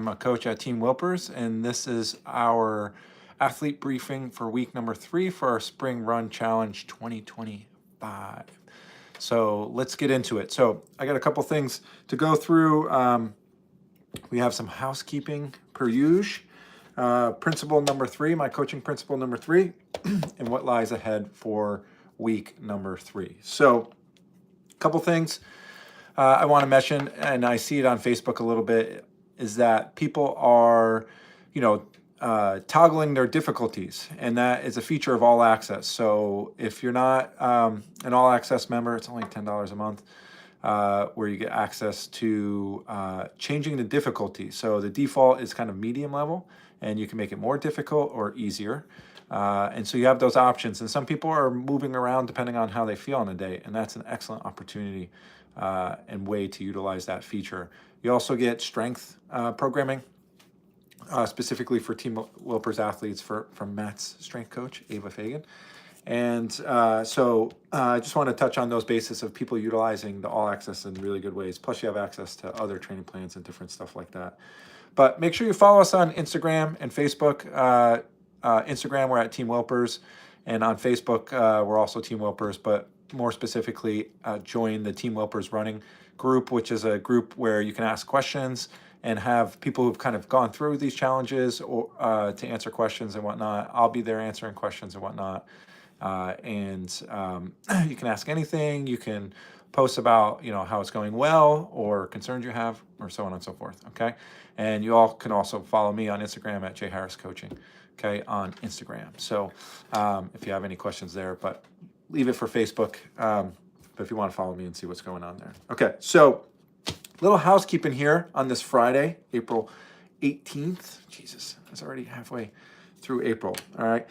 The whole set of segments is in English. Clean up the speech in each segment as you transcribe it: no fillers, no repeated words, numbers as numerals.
I'm a coach at Team Wilpers, and this is our athlete briefing for week number 3 for our Spring Run Challenge 2025. So let's get into it. So I got a couple things to go through. We have some housekeeping per usual. Principle number 3, my coaching principle number 3, and what lies ahead for week number 3. So a couple things I want to mention, and I see it on Facebook a little bit, is that people are, toggling their difficulties, and that is a feature of All Access. So if you're not an All Access member, it's only $10 a month, where you get access to changing the difficulty. So the default is kind of medium level, and you can make it more difficult or easier. And so you have those options, and some people are moving around depending on how they feel on the day, and that's an excellent opportunity and way to utilize that feature. You also get strength programming, specifically for Team Wilpers athletes from Matt's strength coach, Ava Fagan. And so I just want to touch on those bases of people utilizing the All Access in really good ways. Plus you have access to other training plans and different stuff like that. But make sure you follow us on Instagram and Facebook. Instagram, we're at Team Wilpers, and on Facebook, we're also Team Wilpers, but more specifically, join the Team Wilpers running group, which is a group where you can ask questions and have people who've kind of gone through these challenges or to answer questions and whatnot. I'll be there answering questions and whatnot. And you can ask anything. You can post about, how it's going well or concerns you have or so on and so forth. Okay. And you all can also follow me on Instagram at jharriscoaching. Okay. On Instagram. So if you have any questions there, but leave it for Facebook. But if you want to follow me and see what's going on there. Okay. So little housekeeping here on this Friday, April 18th. Jesus, it's already halfway through April. All right.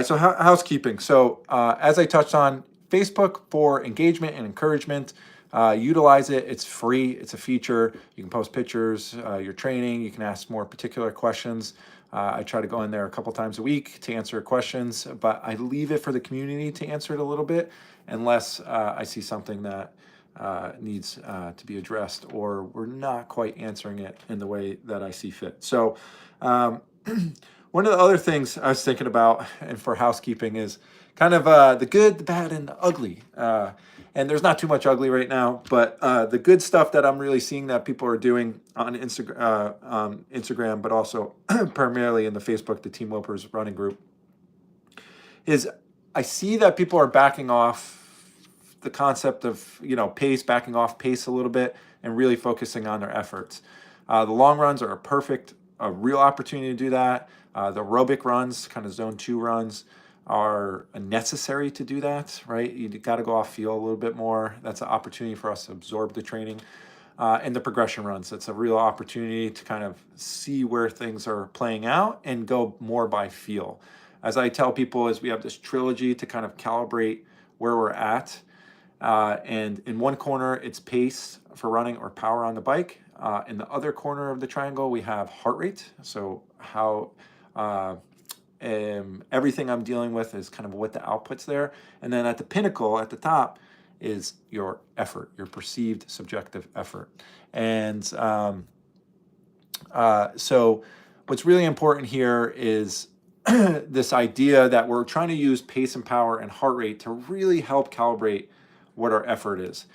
So housekeeping. So as I touched on, Facebook for engagement and encouragement. Utilize it. It's free. It's a feature. You can post pictures, your training. You can ask more particular questions. I try to go in there a couple times a week to answer questions, but I leave it for the community to answer it a little bit unless I see something that needs to be addressed or we're not quite answering it in the way that I see fit. So one of the other things I was thinking about and for housekeeping is kind of the good, the bad, and the ugly. And there's not too much ugly right now, but the good stuff that I'm really seeing that people are doing on Instagram, but also primarily in the Facebook, the Team Wilpers running group, is I see that people are backing off the concept of, pace, backing off pace a little bit and really focusing on their efforts. The long runs are a real opportunity to do that. The aerobic runs, kind of zone 2 runs, are necessary to do that, right? You got to go off feel a little bit more. That's an opportunity for us to absorb the training. And the progression runs, that's a real opportunity to kind of see where things are playing out and go more by feel. As I tell people, is we have this trilogy to kind of calibrate where we're at. And in one corner, it's pace for running or power on the bike. In the other corner of the triangle, we have heart rate. So how everything I'm dealing with is kind of what the output's there. And then at the pinnacle, at the top, is your effort, your perceived subjective effort. And so what's really important here is this idea that we're trying to use pace and power and heart rate to really help calibrate what our effort is.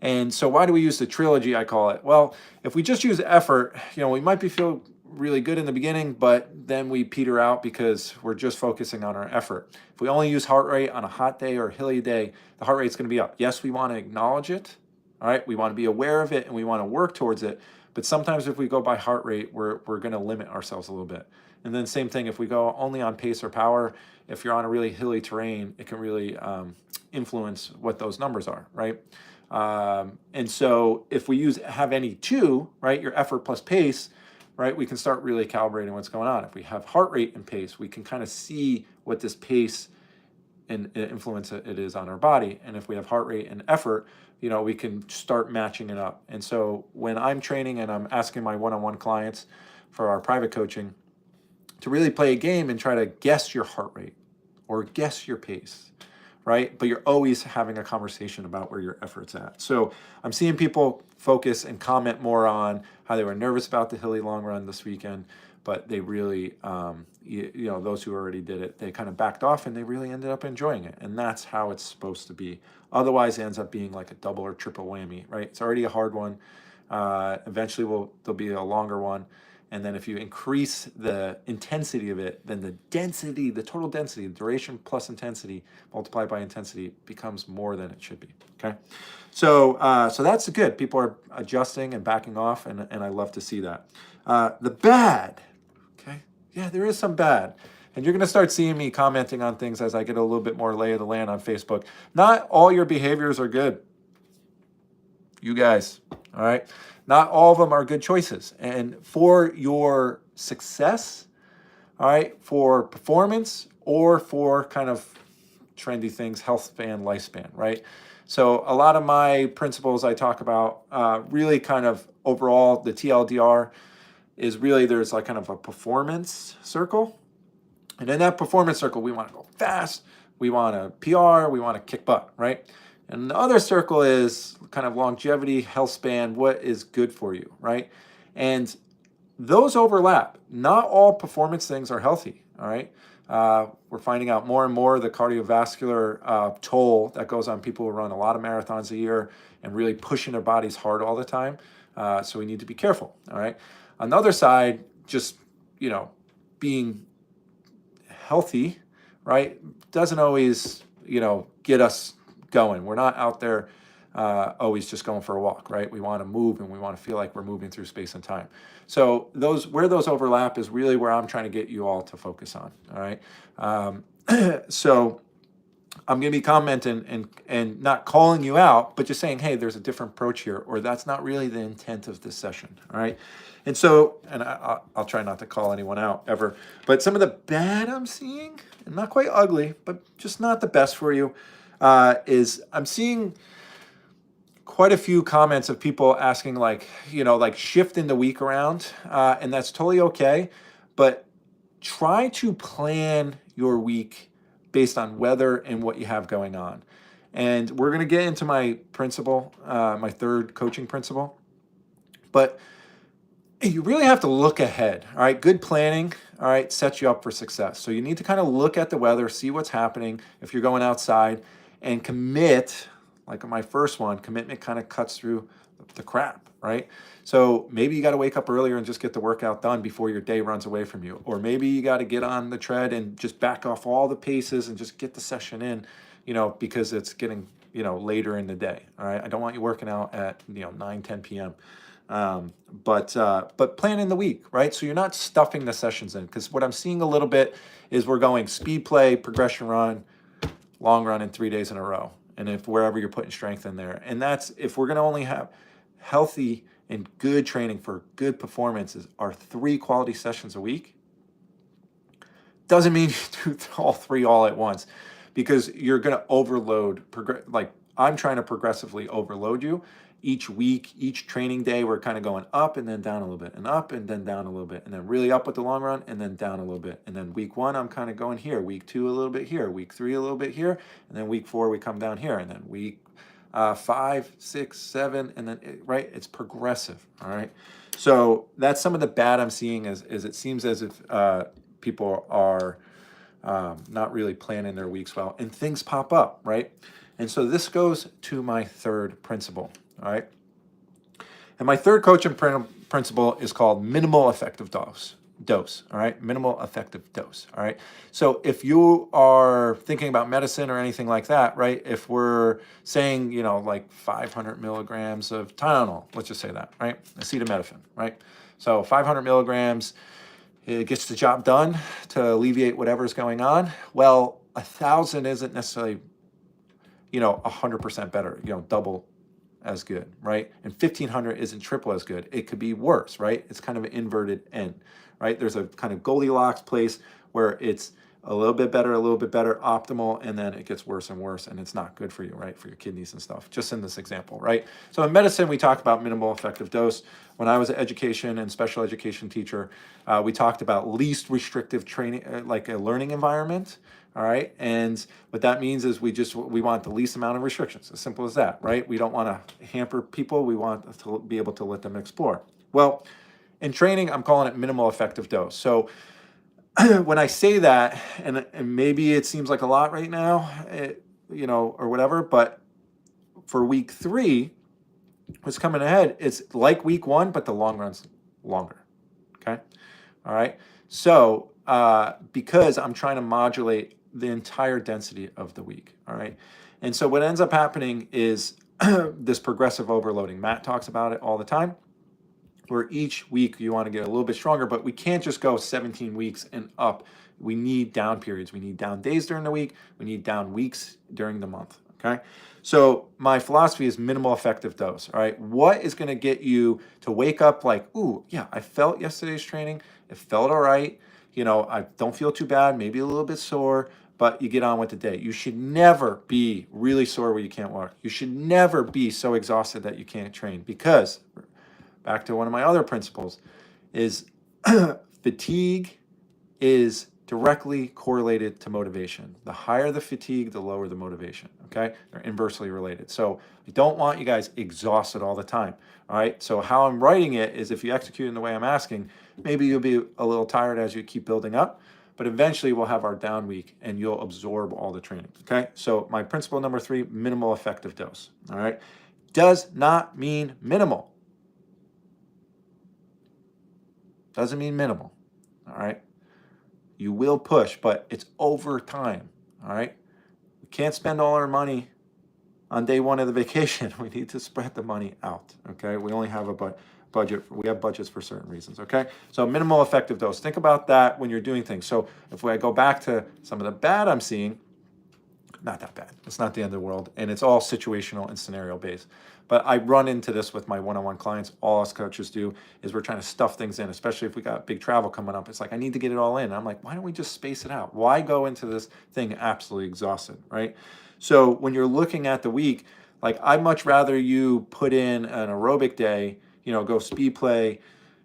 And so why do we use the trilogy, I call it? Well, if we just use effort, we might feel really good in the beginning, but then we peter out because we're just focusing on our effort. If we only use heart rate on a hot day or a hilly day, the heart rate's going to be up. Yes, we want to acknowledge it. All right. We want to be aware of it and we want to work towards it. But sometimes if we go by heart rate, we're going to limit ourselves a little bit. And then same thing, if we go only on pace or power, if you're on a really hilly terrain, it can really influence what those numbers are, right? And so if we have any two, right, your effort plus pace, right, we can start really calibrating what's going on. If we have heart rate and pace, we can kind of see what this pace and influence it is on our body. And if we have heart rate and effort, we can start matching it up. And so when I'm training and I'm asking my one-on-one clients for our private coaching to really play a game and try to guess your heart rate or guess your pace, right? But you're always having a conversation about where your effort's at. So I'm seeing people focus and comment more on how they were nervous about the hilly long run this weekend, but they really, those who already did it, they kind of backed off and they really ended up enjoying it. And that's how it's supposed to be. Otherwise, it ends up being like a double or triple whammy, right? It's already a hard one. Eventually, there'll be a longer one. And then if you increase the intensity of it, then the density, the total density, the duration plus intensity multiplied by intensity becomes more than it should be, okay? So that's good. People are adjusting and backing off, and I love to see that. The bad, okay? Yeah, there is some bad. And you're going to start seeing me commenting on things as I get a little bit more lay of the land on Facebook. Not all your behaviors are good. You guys, all right? Not all of them are good choices. And for your success, all right, for performance or for kind of trendy things, health span, lifespan, right? So a lot of my principles I talk about really kind of overall, the TLDR is really there's like kind of a performance circle. And in that performance circle, we want to go fast, we want to PR, we want to kick butt, right? And the other circle is kind of longevity, health span, what is good for you, right? And those overlap. Not all performance things are healthy, all right? We're finding out more and more the cardiovascular toll that goes on people who run a lot of marathons a year and really pushing their bodies hard all the time. So we need to be careful, all right? On the other side, just, being healthy, right, doesn't always, get us going. We're not out there always just going for a walk, right? We want to move and we want to feel like we're moving through space and time. So where those overlap is really where I'm trying to get you all to focus on, all right? So I'm going to be commenting and not calling you out, but just saying, hey, there's a different approach here, or that's not really the intent of this session, all right? And so, and I'll try not to call anyone out ever, but some of the bad I'm seeing, and not quite ugly, but just not the best for you, is I'm seeing quite a few comments of people asking like shifting the week around, and that's totally okay, but try to plan your week based on weather and what you have going on. And we're going to get into my principle, my third coaching principle, but you really have to look ahead, all right? Good planning, all right, sets you up for success. So you need to kind of look at the weather, see what's happening if you're going outside, and commit, like my first one, commitment kind of cuts through the crap, right? So maybe you got to wake up earlier and just get the workout done before your day runs away from you. Or maybe you got to get on the tread and just back off all the paces and just get the session in, because it's getting, later in the day, all right? I don't want you working out at, 9, 10 p.m. But plan in the week, right? So you're not stuffing the sessions in, because what I'm seeing a little bit is we're going speed play, progression run, long run in 3 days in a row. And if wherever you're putting strength in there. And that's, if we're going to only have healthy and good training for good performances are 3 quality sessions a week, doesn't mean you do all 3 all at once, because you're going to overload, I'm trying to progressively overload you. Each week, each training day, we're kind of going up and then down a little bit, and up and then down a little bit, and then really up with the long run and then down a little bit. And then week 1, I'm kind of going here. Week 2, a little bit here. Week 3, a little bit here. And then week 4, we come down here. And then week 5, 6, 7, and then, right? It's progressive, all right? So that's some of the bad I'm seeing is it seems as if people are not really planning their weeks well, and things pop up, right? And so this goes to my third principle. All right. And my third coaching principle is called minimal effective dose. All right. Minimal effective dose. All right. So if you are thinking about medicine or anything like that, right? If we're saying, like 500 milligrams of Tylenol, let's just say that, right? Acetaminophen, right? So 500 milligrams, it gets the job done to alleviate whatever's going on. Well, 1,000 isn't necessarily, 100% better, double as good, right? And 1,500 isn't triple as good. It could be worse, right? It's kind of an inverted N, right? There's a kind of Goldilocks place where it's a little bit better, optimal, and then it gets worse and worse, and it's not good for you, right? For your kidneys and stuff, just in this example, right? So in medicine, we talk about minimal effective dose. When I was an education and special education teacher, we talked about least restrictive training, like a learning environment, All right. And what that means is we want the least amount of restrictions. As simple as that, right? We don't want to hamper people. We want to be able to let them explore. Well, in training, I'm calling it minimal effective dose. So when I say that, and maybe it seems like a lot right now, or whatever, but for week 3, what's coming ahead, it's like week 1, but the long run's longer. Okay. All right. So, because I'm trying to modulate the entire density of the week. All right. And so what ends up happening is this progressive overloading. Matt talks about it all the time, where each week you want to get a little bit stronger, but we can't just go 17 weeks and up. We need down periods. We need down days during the week. We need down weeks during the month. Okay. So my philosophy is minimal effective dose. All right. What is going to get you to wake up like, ooh, yeah, I felt yesterday's training. It felt all right. I don't feel too bad, maybe a little bit sore, but you get on with the day. You should never be really sore where you can't walk. You should never be so exhausted that you can't train, because back to one of my other principles is fatigue is directly correlated to motivation. The higher the fatigue, the lower the motivation, okay? They're inversely related. So I don't want you guys exhausted all the time, all right? So how I'm writing it is, if you execute in the way I'm asking, maybe you'll be a little tired as you keep building up, but eventually we'll have our down week and you'll absorb all the training, okay? So my principle number 3, minimal effective dose, all right? Does not mean minimal. Doesn't mean minimal, all right? You will push, but it's over time, all right? We can't spend all our money on day 1 of the vacation. We need to spread the money out, okay? We only have a budget. We have budgets for certain reasons, okay? So minimal effective dose. Think about that when you're doing things. So if I go back to some of the bad I'm seeing, not that bad. It's not the end of the world, and it's all situational and scenario based. But I run into this with my one-on-one clients. All us coaches do is we're trying to stuff things in, especially if we got big travel coming up. It's like, I need to get it all in. And I'm like, why don't we just space it out? Why go into this thing absolutely exhausted, right? So when you're looking at the week, like, I'd much rather you put in an aerobic day, go speed play,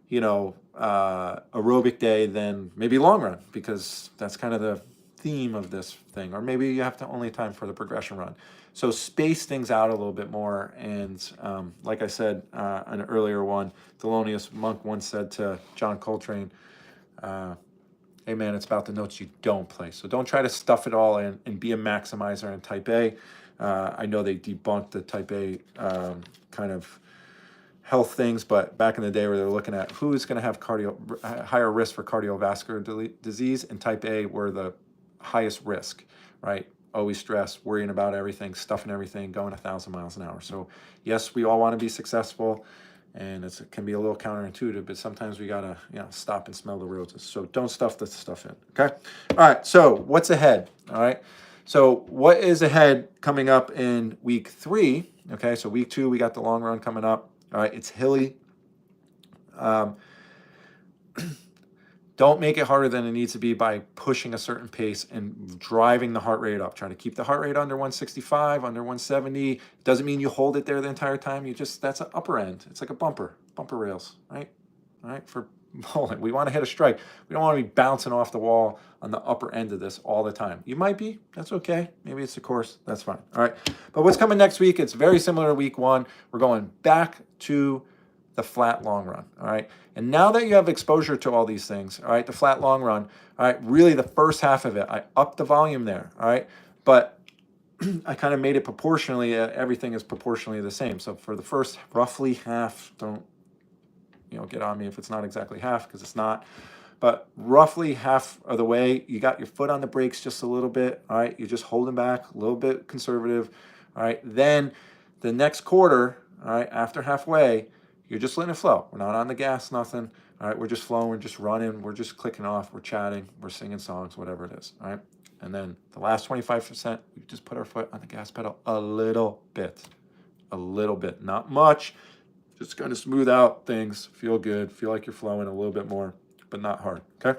aerobic day than maybe long run, because that's kind of the theme of this thing. Or maybe you have to only time for the progression run. So space things out a little bit more. And like I said, an earlier one, Thelonious Monk once said to John Coltrane, hey man, it's about the notes you don't play. So don't try to stuff it all in and be a maximizer in type A. I know they debunked the type A kind of health things, but back in the day where they're looking at who's going to have higher risk for cardiovascular disease, and type A were the highest risk, right? Always stressed, worrying about everything, stuffing everything, going 1,000 miles an hour. So yes, we all want to be successful, and it can be a little counterintuitive, but sometimes we gotta stop and smell the roses. So don't stuff the stuff in, okay? All right, so what's ahead? All right, so what is ahead coming up in week 3? Okay, so week 2, we got the long run coming up. All right, it's hilly. Don't make it harder than it needs to be by pushing a certain pace and driving the heart rate up. Try to keep the heart rate under 165, under 170. Doesn't mean you hold it there the entire time. That's an upper end. It's like a bumper rails, right? All right, for bowling. We want to hit a strike. We don't want to be bouncing off the wall on the upper end of this all the time. You might be. That's okay. Maybe it's the course. That's fine. All right. But what's coming next week, it's very similar to week 1. We're going back to the flat long run, all right? And now that you have exposure to all these things, all right, the flat long run, all right, really the first half of it, I upped the volume there, all right? But I kind of made it proportionally, everything is proportionally the same. So for the first roughly half, don't, get on me if it's not exactly half, because it's not, but roughly half of the way, you got your foot on the brakes just a little bit, all right? You're just holding back, a little bit conservative, all right? Then the next quarter, all right, after halfway, you're just letting it flow. We're not on the gas, nothing. All right, we're just flowing, we're just running, we're just clicking off, we're chatting, we're singing songs, whatever it is, all right? And then the last 25%, we just put our foot on the gas pedal a little bit, not much. Just kind of smooth out things, feel good, feel like you're flowing a little bit more, but not hard, okay?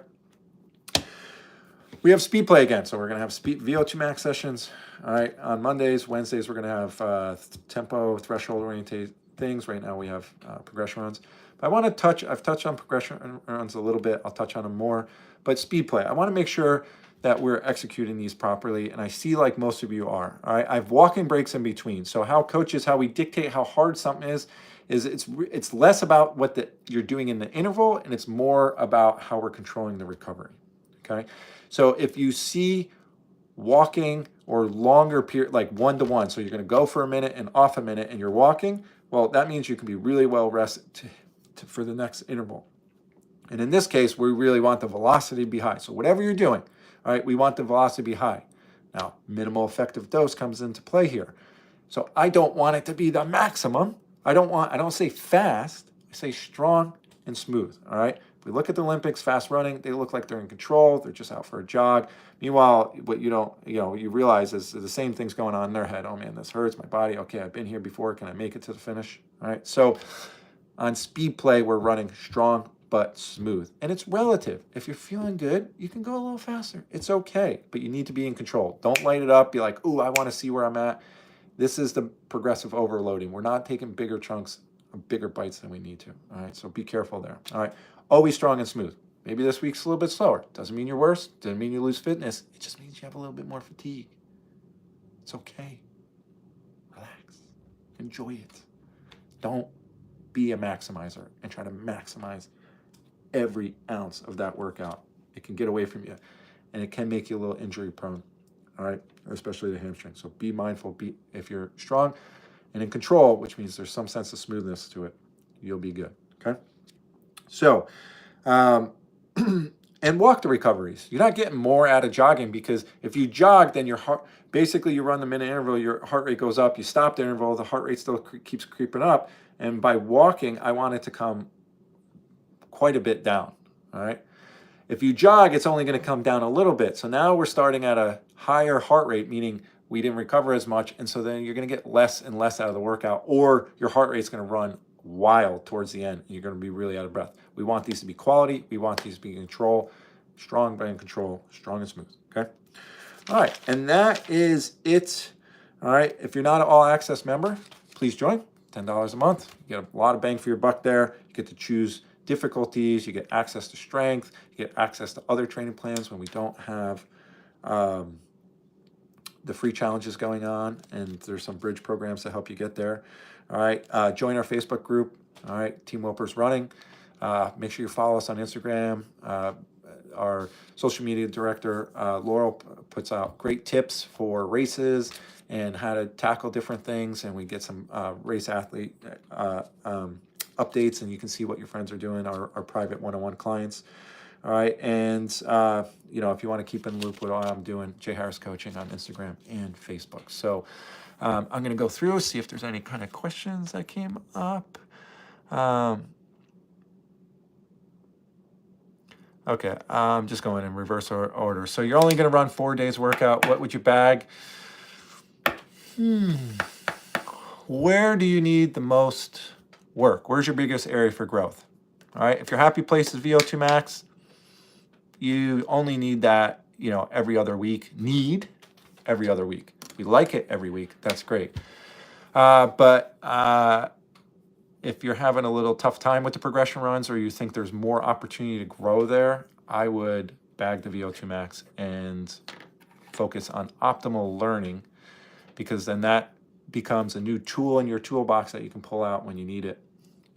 We have speed play again, so we're going to have speed VO2 max sessions, all right? On Mondays, Wednesdays, we're going to have tempo, threshold oriented things. Right now we have progression runs. But I've touched on progression runs a little bit. I'll touch on them more. But speed play, I want to make sure that we're executing these properly, and I see like most of you are. All right, I have walking breaks in between. So how we dictate how hard something is it's less about what you're doing in the interval, and it's more about how we're controlling the recovery. Okay, so if you see walking or longer period, like 1-to-1, so you're going to go for a minute and off a minute, and you're walking, well, that means you can be really well rested for the next interval. And in this case, we really want the velocity to be high. So whatever you're doing, all right, we want the velocity to be high. Now, minimal effective dose comes into play here. So I don't want it to be the maximum. I don't say fast, I say strong and smooth, all right? If we look at the Olympics, fast running, they look like they're in control. They're just out for a jog. Meanwhile, what you realize is the same thing's going on in their head. Oh man, this hurts my body. Okay, I've been here before. Can I make it to the finish? All right. So on speed play, we're running strong but smooth. And it's relative. If you're feeling good, you can go a little faster. It's okay, but you need to be in control. Don't light it up. Be like, ooh, I want to see where I'm at. This is the progressive overloading. We're not taking bigger chunks, bigger bites than we need to. All right, so be careful there. All right, always strong and smooth. Maybe this week's a little bit slower. Doesn't mean you're worse. Doesn't mean you lose fitness. It just means you have a little bit more fatigue. It's okay. Relax. Enjoy it. Don't be a maximizer and try to maximize every ounce of that workout. It can get away from you, and it can make you a little injury prone, all right, especially the hamstring. So be mindful. If you're strong and in control, which means there's some sense of smoothness to it, you'll be good, okay? So, and walk the recoveries. You're not getting more out of jogging, because if you jog, then your heart, basically you run the minute interval, your heart rate goes up, you stop the interval, the heart rate still keeps creeping up. And by walking, I want it to come quite a bit down, all right? If you jog, it's only going to come down a little bit. So now we're starting at a higher heart rate, meaning we didn't recover as much. And so then you're going to get less and less out of the workout, or your heart rate's going to run wild towards the end. And you're going to be really out of breath. We want these to be quality. We want these to be in control, strong but in control, strong and smooth, okay? All right, and that is it. All right, if you're not an All Access member, please join. $10 a month. You get a lot of bang for your buck there. You get to choose difficulties. You get access to strength. You get access to other training plans when we don't have the free challenges going on, and there's some bridge programs to help you get there. All right, join our Facebook group. All right, Team Wilpers Running. Make sure you follow us on Instagram. Our social media director, Laurel, puts out great tips for races and how to tackle different things, and we get some race athlete updates, and you can see what your friends are doing, our private one-on-one clients. All right, and if you want to keep in the loop with what I'm doing, J Harris Coaching on Instagram and Facebook. So I'm going to go through, see if there's any kind of questions that came up. Okay, I'm just going in reverse order. So you're only going to run 4 days workout. What would you bag? Where do you need the most work? Where's your biggest area for growth? All right, if your happy place is VO2 max, you only need that, every other week. Every other week. We like it every week. That's great. But if you're having a little tough time with the progression runs, or you think there's more opportunity to grow there, I would bag the VO2 max and focus on optimal learning, because then that becomes a new tool in your toolbox that you can pull out when you need it,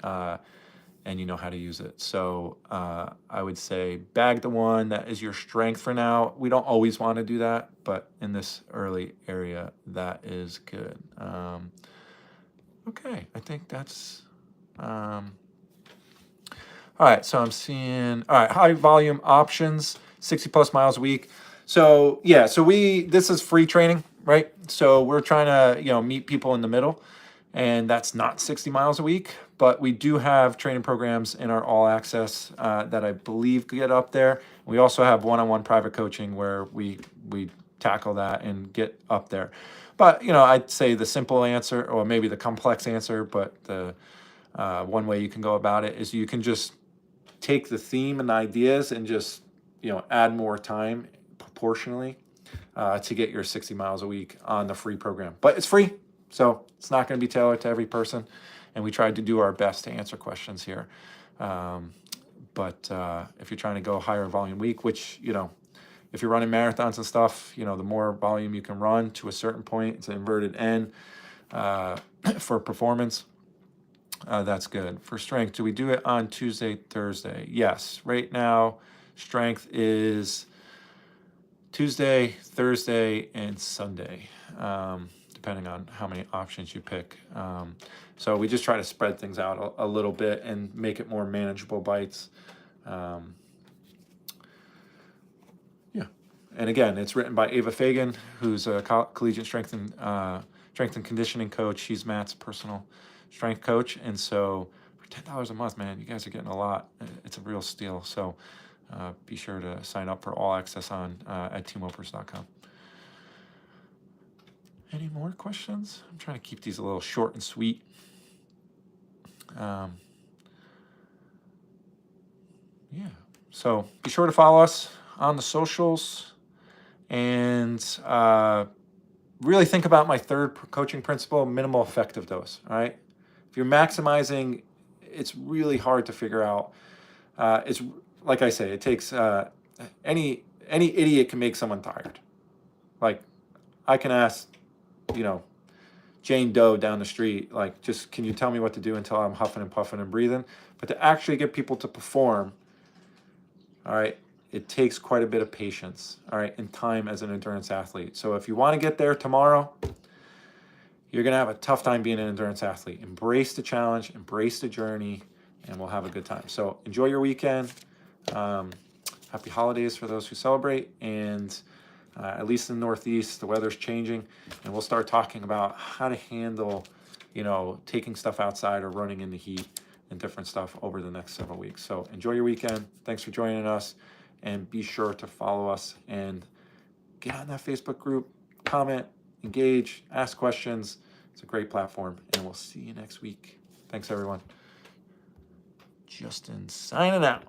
and you know how to use it. So I would say bag the one that is your strength for now. We don't always want to do that, but in this early area, that is good. Okay, I think that's... all right, so I'm seeing, all right, high volume options, 60 plus miles a week. So yeah, this is free training, right? So we're trying to, meet people in the middle, and that's not 60 miles a week, but we do have training programs in our All Access that I believe get up there. We also have one-on-one private coaching where we tackle that and get up there. But, I'd say the simple answer, or maybe the complex answer, but the one way you can go about it is you can just take the theme and ideas and just, add more time proportionally to get your 60 miles a week on the free program. But it's free, so it's not going to be tailored to every person. And we tried to do our best to answer questions here. But if you're trying to go higher volume week, which, if you're running marathons and stuff, the more volume you can run to a certain point, it's an inverted N for performance. That's good. For strength, do we do it on Tuesday, Thursday? Yes. Right now, strength is Tuesday, Thursday, and Sunday, depending on how many options you pick. So we just try to spread things out a little bit and make it more manageable bites. And again, it's written by Ava Fagan, who's a collegiate strength and conditioning coach. She's Matt's personal strength coach. And so for $10 a month, man, you guys are getting a lot. It's a real steal. So be sure to sign up for all access at teamwilpers.com. Any more questions? I'm trying to keep these a little short and sweet. So be sure to follow us on the socials. And really think about my third coaching principle, minimal effective dose, all right? If you're maximizing, it's really hard to figure out. It's like I say, it takes any idiot can make someone tired. Like I can ask, Jane Doe down the street, like, just can you tell me what to do until I'm huffing and puffing and breathing? But to actually get people to perform, all right, it takes quite a bit of patience, all right, and time as an endurance athlete. So if you want to get there tomorrow, you're going to have a tough time being an endurance athlete. Embrace the challenge, embrace the journey, and we'll have a good time. So enjoy your weekend. Happy holidays for those who celebrate. And at least in the Northeast, the weather's changing, and we'll start talking about how to handle, taking stuff outside or running in the heat and different stuff over the next several weeks. So enjoy your weekend. Thanks for joining us. And be sure to follow us and get on that Facebook group, comment, engage, ask questions. It's a great platform, and we'll see you next week. Thanks, everyone. Justin signing out.